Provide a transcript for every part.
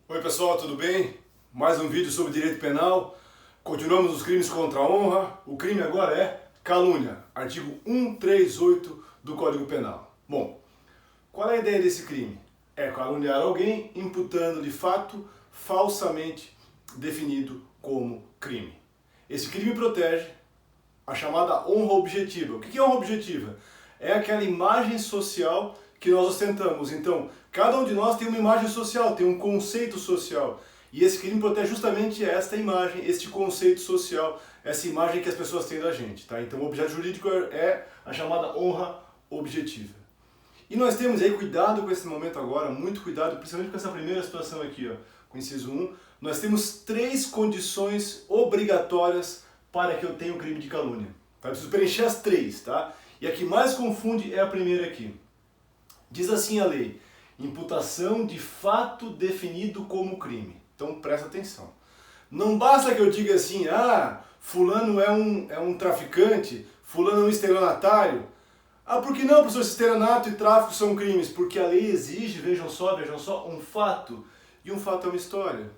Oi pessoal, tudo bem? Mais um vídeo sobre direito penal. Continuamos os crimes contra a honra. O crime agora é calúnia, artigo 138 do Código Penal. Bom, qual é a ideia desse crime? É caluniar alguém imputando-lhe fato falsamente definido como crime. Esse crime protege a chamada honra objetiva. O que é honra objetiva? É aquela imagem social que nós ostentamos. Então, cada um de nós tem uma imagem social, tem um conceito social. E esse crime protege justamente esta imagem, este conceito social, essa imagem que as pessoas têm da gente. Tá? Então, o objeto jurídico é a chamada honra objetiva. E nós temos aí cuidado com esse momento agora, muito cuidado, principalmente com essa primeira situação aqui, ó, com o inciso 1. Nós temos 3 condições obrigatórias para que eu tenha o crime de calúnia. Tá? Eu preciso preencher as 3, tá? E a que mais confunde é a primeira aqui. Diz assim a lei: imputação de fato definido como crime. Então presta atenção. Não basta que eu diga assim, fulano é um traficante, fulano é um estelionatário. Por que não, professor, se estelionato e tráfico são crimes? Porque a lei exige, vejam só, um fato. E um fato é uma história.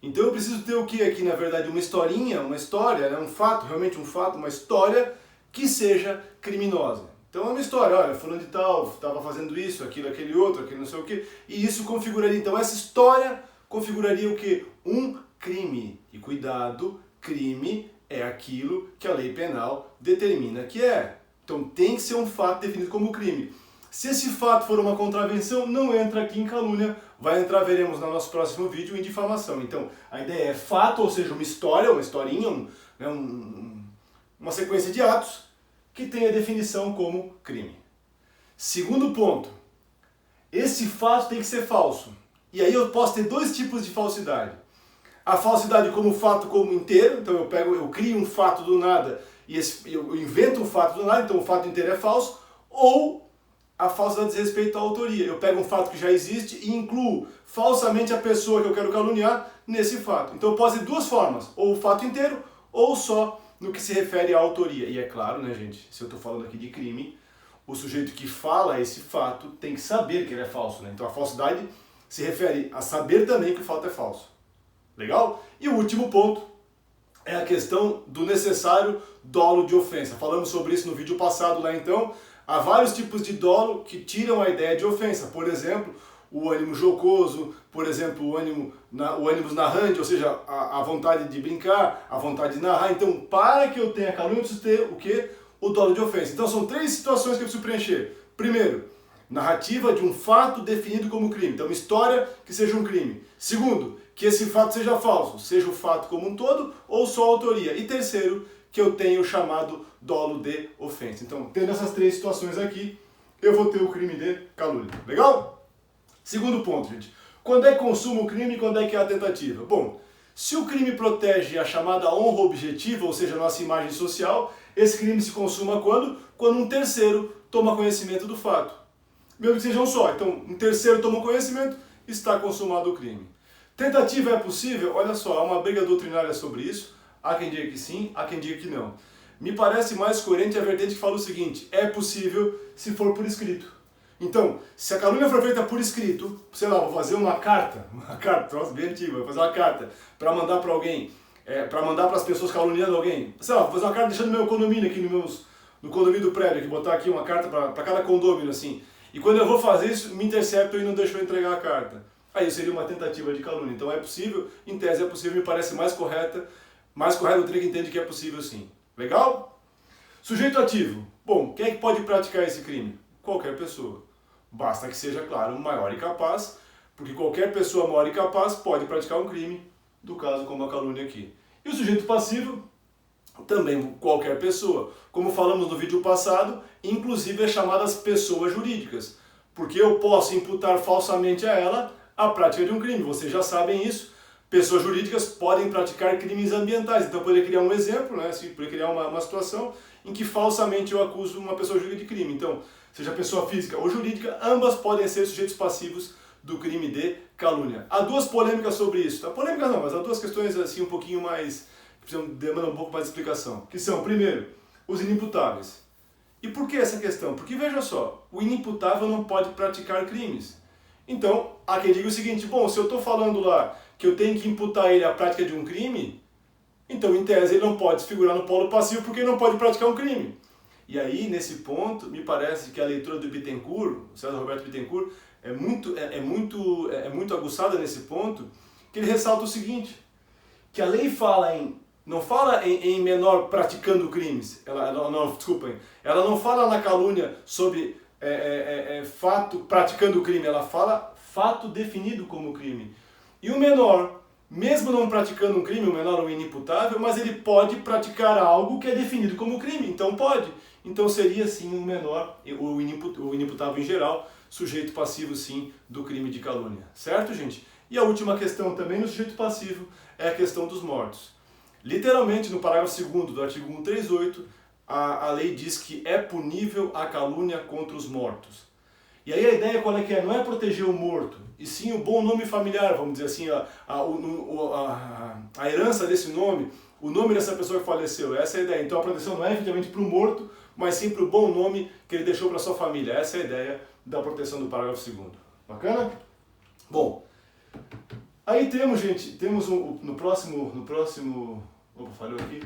Então eu preciso ter o que aqui, na verdade? Uma historinha, uma história, né? Um fato, realmente um fato, uma história que seja criminosa. Então é uma história, olha, fulano de tal estava fazendo isso, aquilo, aquele outro, aquele não sei o que, e isso configuraria, então essa história configuraria o que? Um crime. E cuidado, crime é aquilo que a lei penal determina que é. Então tem que ser um fato definido como crime. Se esse fato for uma contravenção, não entra aqui em calúnia, vai entrar, veremos no nosso próximo vídeo, em difamação. Então a ideia é fato, ou seja, uma história, uma historinha, uma sequência de atos que tem a definição como crime. Segundo ponto, esse fato tem que ser falso. E aí eu posso ter 2 tipos de falsidade. A falsidade como fato como inteiro, então eu crio um fato do nada e eu invento um fato do nada, então o fato inteiro é falso, ou a falsidade diz respeito à autoria. Eu pego um fato que já existe e incluo falsamente a pessoa que eu quero caluniar nesse fato. Então eu posso ter 2 formas, ou o fato inteiro, ou só no que se refere à autoria. E é claro, né, gente, se eu estou falando aqui de crime, o sujeito que fala esse fato tem que saber que ele é falso, né? Então a falsidade se refere a saber também que o fato é falso. Legal? E o último ponto é a questão do necessário dolo de ofensa. Falamos sobre isso no vídeo passado lá então. Há vários tipos de dolo que tiram a ideia de ofensa. Por exemplo, o ânimo jocoso, por exemplo, o ânimo narrante, ou seja, a vontade de brincar, a vontade de narrar. Então, para que eu tenha calúnia, eu preciso ter o quê? O dolo de ofensa. Então, são 3 situações que eu preciso preencher. Primeiro, narrativa de um fato definido como crime. Então, uma história que seja um crime. Segundo, que esse fato seja falso, seja o fato como um todo ou só a autoria. E terceiro, que eu tenha o chamado dolo de ofensa. Então, tendo essas 3 situações aqui, eu vou ter o crime de calúnia. Legal? Segundo ponto, gente. Quando é que consuma o crime e quando é que é a tentativa? Bom, se o crime protege a chamada honra objetiva, ou seja, a nossa imagem social, esse crime se consuma quando? Quando um terceiro toma conhecimento do fato. Mesmo que seja um só. Então, um terceiro toma conhecimento, está consumado o crime. Tentativa é possível? Olha só, há uma briga doutrinária sobre isso. Há quem diga que sim, há quem diga que não. Me parece mais coerente a vertente que fala o seguinte: é possível se for por escrito. Então, se a calúnia for feita por escrito, sei lá, vou fazer uma carta, troço bem antigo, vou fazer uma carta para mandar para alguém, para mandar para as pessoas caluniando alguém. Sei lá, vou fazer uma carta deixando meu condomínio aqui no condomínio do prédio, aqui, botar aqui uma carta para cada condomínio assim. E quando eu vou fazer isso, me interceptam e não deixam eu entregar a carta. Aí seria uma tentativa de calúnia. Então é possível, em tese é possível, me parece mais correto o trigo entende que é possível sim. Legal? Sujeito ativo. Bom, quem é que pode praticar esse crime? Qualquer pessoa. Basta que seja, claro, maior e capaz, porque qualquer pessoa maior e capaz pode praticar um crime, do caso como a calúnia aqui. E o sujeito passivo, também qualquer pessoa. Como falamos no vídeo passado, inclusive as chamadas pessoas jurídicas, porque eu posso imputar falsamente a ela a prática de um crime. Vocês já sabem isso. Pessoas jurídicas podem praticar crimes ambientais. Então eu poderia criar um exemplo, né? Poderia criar uma situação em que falsamente eu acuso uma pessoa jurídica de crime. Então, seja pessoa física ou jurídica, ambas podem ser sujeitos passivos do crime de calúnia. Há 2 polêmicas sobre isso. Tá? Polêmicas não, mas há 2 questões assim um pouquinho mais, que demandam um pouco mais de explicação. Que são, primeiro, os inimputáveis. E por que essa questão? Porque veja só, o inimputável não pode praticar crimes. Então, há quem diga o seguinte, bom, se eu estou falando lá que eu tenho que imputar ele a prática de um crime, então, em tese, ele não pode figurar no polo passivo porque ele não pode praticar um crime. E aí, nesse ponto, me parece que a leitura do Bittencourt, o César Roberto Bittencourt, é muito aguçada nesse ponto, que ele ressalta o seguinte, que a lei não fala em menor praticando crimes, ela não fala na calúnia sobre fato praticando crime, ela fala fato definido como crime. E o menor, mesmo não praticando um crime, o menor é um inimputável, mas ele pode praticar algo que é definido como crime, então pode. Então seria sim o menor, o inimputável em geral, sujeito passivo sim do crime de calúnia. Certo, gente? E a última questão também no sujeito passivo é a questão dos mortos. Literalmente, no parágrafo 2º do artigo 138, a lei diz que é punível a calúnia contra os mortos. E aí a ideia qual é que é? Não é proteger o morto, e sim o bom nome familiar, vamos dizer assim, a herança desse nome, o nome dessa pessoa que faleceu, essa é a ideia. Então a proteção não é efetivamente para o morto, mas sim para o bom nome que ele deixou para sua família. Essa é a ideia da proteção do parágrafo 2º. Bacana? Bom, aí temos, gente, no próximo, opa, falhou aqui,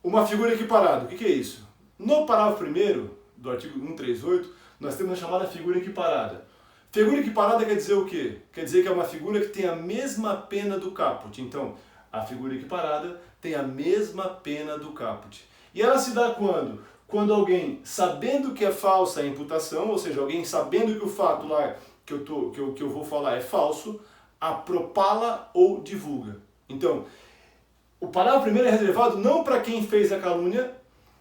uma figura equiparada. O que é isso? No parágrafo 1º do artigo 138, nós temos a chamada figura equiparada. Figura equiparada quer dizer o quê? Quer dizer que é uma figura que tem a mesma pena do caput. Então, a figura equiparada tem a mesma pena do caput. E ela se dá quando? Quando alguém, sabendo que é falsa a imputação, ou seja, alguém sabendo que o fato lá que eu vou falar é falso, a propala ou divulga. Então, o parágrafo 1º é reservado não para quem fez a calúnia,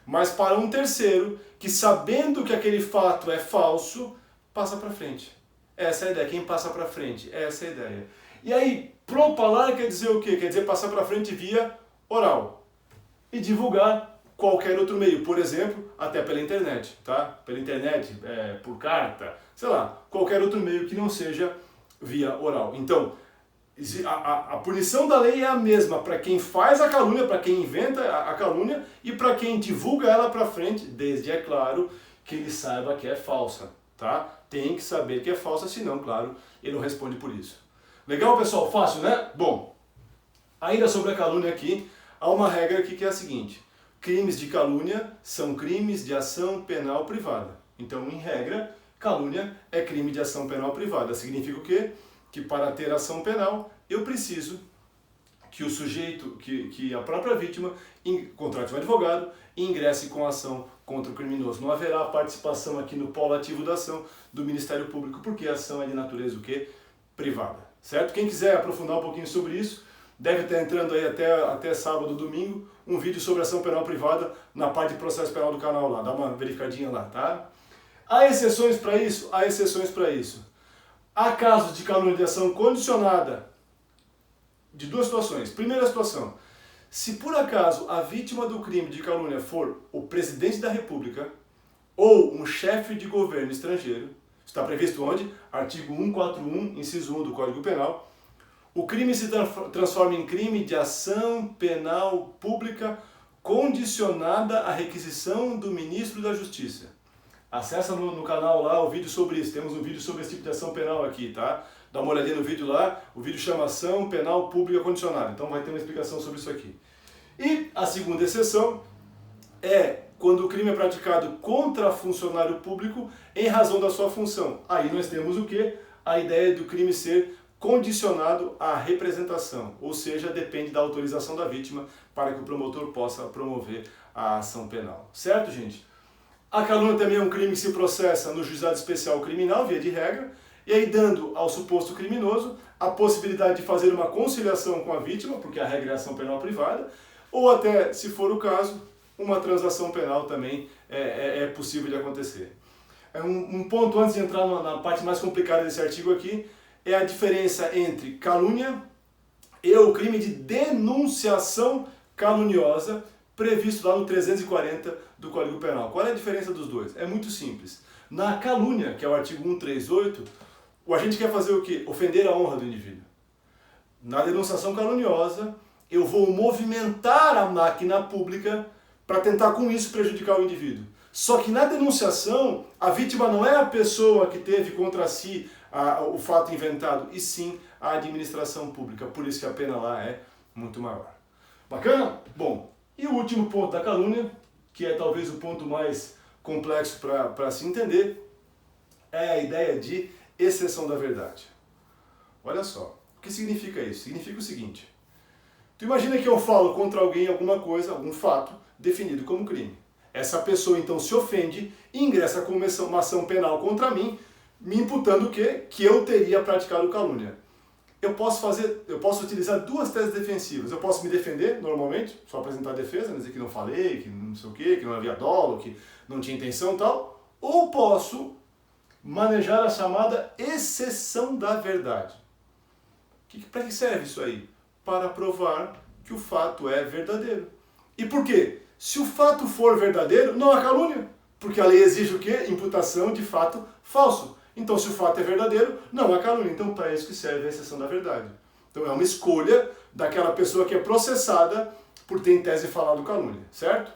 mas para um terceiro que, sabendo que aquele fato é falso, passa para frente. Essa é a ideia. Quem passa para frente? Essa é a ideia. E aí, propalar quer dizer o quê? Quer dizer passar para frente via oral. E divulgar qualquer outro meio. Por exemplo, até pela internet, tá? Pela internet, por carta, sei lá, qualquer outro meio que não seja via oral. Então, a punição da lei é a mesma para quem faz a calúnia, para quem inventa a calúnia e para quem divulga ela para frente, desde, é claro, que ele saiba que é falsa, tá? Tem que saber que é falsa, senão, claro, ele não responde por isso. Legal, pessoal? Fácil, né? Bom, ainda sobre a calúnia aqui, há uma regra aqui que é a seguinte: crimes de calúnia são crimes de ação penal privada. Então, em regra, calúnia é crime de ação penal privada. Significa o quê? Que para ter ação penal, eu preciso que o sujeito, que a própria vítima, contrate um advogado e ingresse com a ação contra o criminoso. Não haverá participação aqui no polo ativo da ação do Ministério Público, porque a ação é de natureza o quê? Privada. Certo? Quem quiser aprofundar um pouquinho sobre isso, deve estar entrando aí até sábado, domingo, um vídeo sobre ação penal privada na parte de processo penal do canal lá. Dá uma verificadinha lá, tá? Há exceções para isso? Há exceções para isso. Há casos de calúnia de ação condicionada de duas situações. Primeira situação, se por acaso a vítima do crime de calúnia for o presidente da República ou um chefe de governo estrangeiro, está previsto onde? Artigo 141, inciso 1 do Código Penal, o crime se transforma em crime de ação penal pública condicionada à requisição do ministro da Justiça. Acessa no canal lá o vídeo sobre isso, temos um vídeo sobre esse tipo de ação penal aqui, tá? Dá uma olhadinha no vídeo lá, o vídeo chama Ação Penal Pública Condicionada, então vai ter uma explicação sobre isso aqui. E a segunda exceção é quando o crime é praticado contra funcionário público em razão da sua função. Aí nós temos o quê? A ideia do crime ser condicionado à representação, ou seja, depende da autorização da vítima para que o promotor possa promover a ação penal. Certo, gente? A calúnia também é um crime que se processa no juizado especial criminal, via de regra, e aí dando ao suposto criminoso a possibilidade de fazer uma conciliação com a vítima, porque a regra é ação penal privada, ou até, se for o caso, uma transação penal também é possível de acontecer. Um ponto antes de entrar na parte mais complicada desse artigo aqui, é a diferença entre calúnia e o crime de denunciação caluniosa, previsto lá no 340 do Código Penal. Qual é a diferença dos dois? É muito simples. Na calúnia, que é o artigo 138, o agente quer fazer o quê? Ofender a honra do indivíduo. Na denunciação caluniosa, eu vou movimentar a máquina pública para tentar com isso prejudicar o indivíduo. Só que na denunciação, a vítima não é a pessoa que teve contra si o fato inventado, e sim a administração pública. Por isso que a pena lá é muito maior. Bacana? Bom, e o último ponto da calúnia, que é talvez o ponto mais complexo para se entender, é a ideia de exceção da verdade. Olha só, o que significa isso? Significa o seguinte: tu imagina que eu falo contra alguém alguma coisa, algum fato definido como crime. Essa pessoa então se ofende e ingressa com uma ação penal contra mim, me imputando o quê? Que eu teria praticado calúnia. Eu posso utilizar duas teses defensivas. Eu posso me defender, normalmente, só apresentar a defesa, dizer que não falei, que não sei o quê, que não havia dolo, que não tinha intenção e tal. Ou posso manejar a chamada exceção da verdade. Para que serve isso aí? Para provar que o fato é verdadeiro. E por quê? Se o fato for verdadeiro, não há calúnia. Porque a lei exige o quê? Imputação de fato falso. Então, se o fato é verdadeiro, não há calúnia. Então, para isso que serve a exceção da verdade. Então, é uma escolha daquela pessoa que é processada por ter em tese falado calúnia, certo?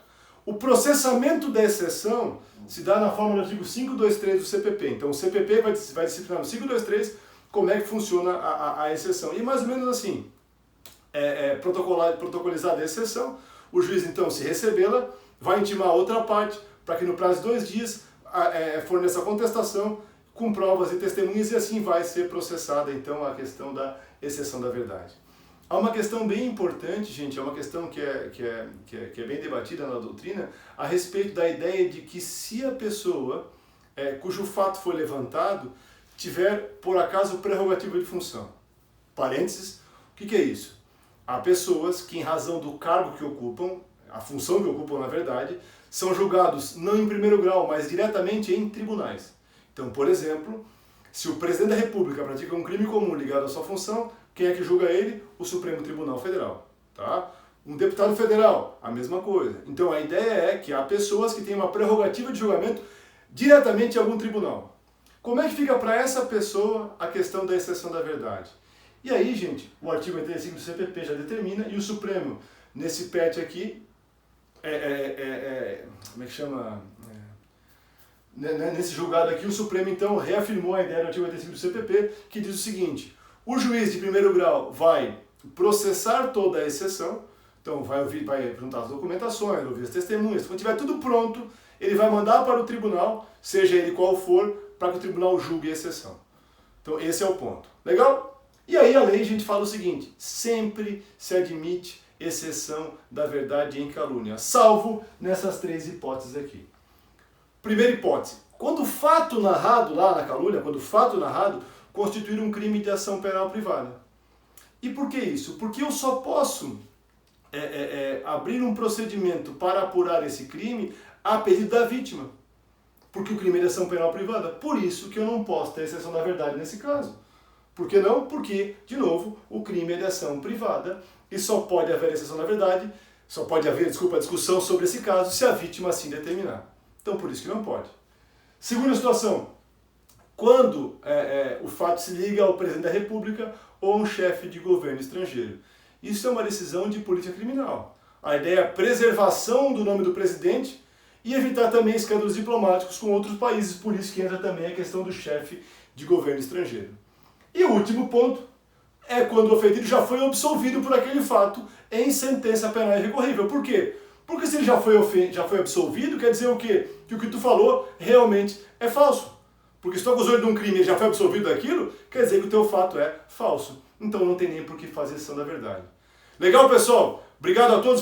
O processamento da exceção se dá na forma do artigo 523 do CPP. Então, o CPP vai disciplinar no 523 como é que funciona a exceção. E mais ou menos assim, protocolizada a exceção, o juiz, então, se recebê-la, vai intimar a outra parte para que no prazo de 2 dias forneça a contestação com provas e testemunhas, e assim vai ser processada, então, a questão da exceção da verdade. Há uma questão bem importante, gente, é uma questão que é bem debatida na doutrina, a respeito da ideia de que se a pessoa cujo fato foi levantado tiver, por acaso, prerrogativa de função. Parênteses, o que é isso? Há pessoas que, em razão do cargo que ocupam, a função que ocupam, na verdade, são julgados não em primeiro grau, mas diretamente em tribunais. Então, por exemplo, se o presidente da República pratica um crime comum ligado à sua função, quem é que julga ele? O Supremo Tribunal Federal. Tá? Um deputado federal, a mesma coisa. Então, a ideia é que há pessoas que têm uma prerrogativa de julgamento diretamente em algum tribunal. Como é que fica para essa pessoa a questão da exceção da verdade? E aí, gente, o artigo 85 do CPP já determina, e o Supremo, nesse PET aqui, como é que chama? Nesse julgado aqui, o Supremo, então, reafirmou a ideia do artigo 85 do CPP, que diz o seguinte: o juiz de primeiro grau vai processar toda a exceção, então vai juntar as documentações, ouvir as testemunhas, quando tiver tudo pronto, ele vai mandar para o tribunal, seja ele qual for, para que o tribunal julgue a exceção. Então, esse é o ponto. Legal? E aí a lei, a gente fala o seguinte: sempre se admite exceção da verdade em calúnia, salvo nessas 3 hipóteses aqui. Primeira hipótese: quando o fato narrado lá na calúnia, quando o fato narrado constituir um crime de ação penal privada. E por que isso? Porque eu só posso abrir um procedimento para apurar esse crime a pedido da vítima. Porque o crime é de ação penal privada. Por isso que eu não posso ter exceção da verdade nesse caso. Por que não? Porque, de novo, o crime é de ação privada e só pode haver exceção da verdade, só pode haver, discussão sobre esse caso se a vítima assim determinar. Então, por isso que não pode. Segunda situação: quando o fato se liga ao presidente da República ou a um chefe de governo estrangeiro. Isso é uma decisão de política criminal. A ideia é a preservação do nome do presidente e evitar também escândalos diplomáticos com outros países, por isso que entra também a questão do chefe de governo estrangeiro. E o último ponto é quando o ofendido já foi absolvido por aquele fato em sentença penal irrecorrível. Por quê? Porque se ele já foi absolvido, quer dizer o quê? Que o que tu falou realmente é falso. Porque se tu acusou ele de um crime e já foi absolvido daquilo, quer dizer que o teu fato é falso. Então não tem nem por que fazer exceção da verdade. Legal, pessoal? Obrigado a todos.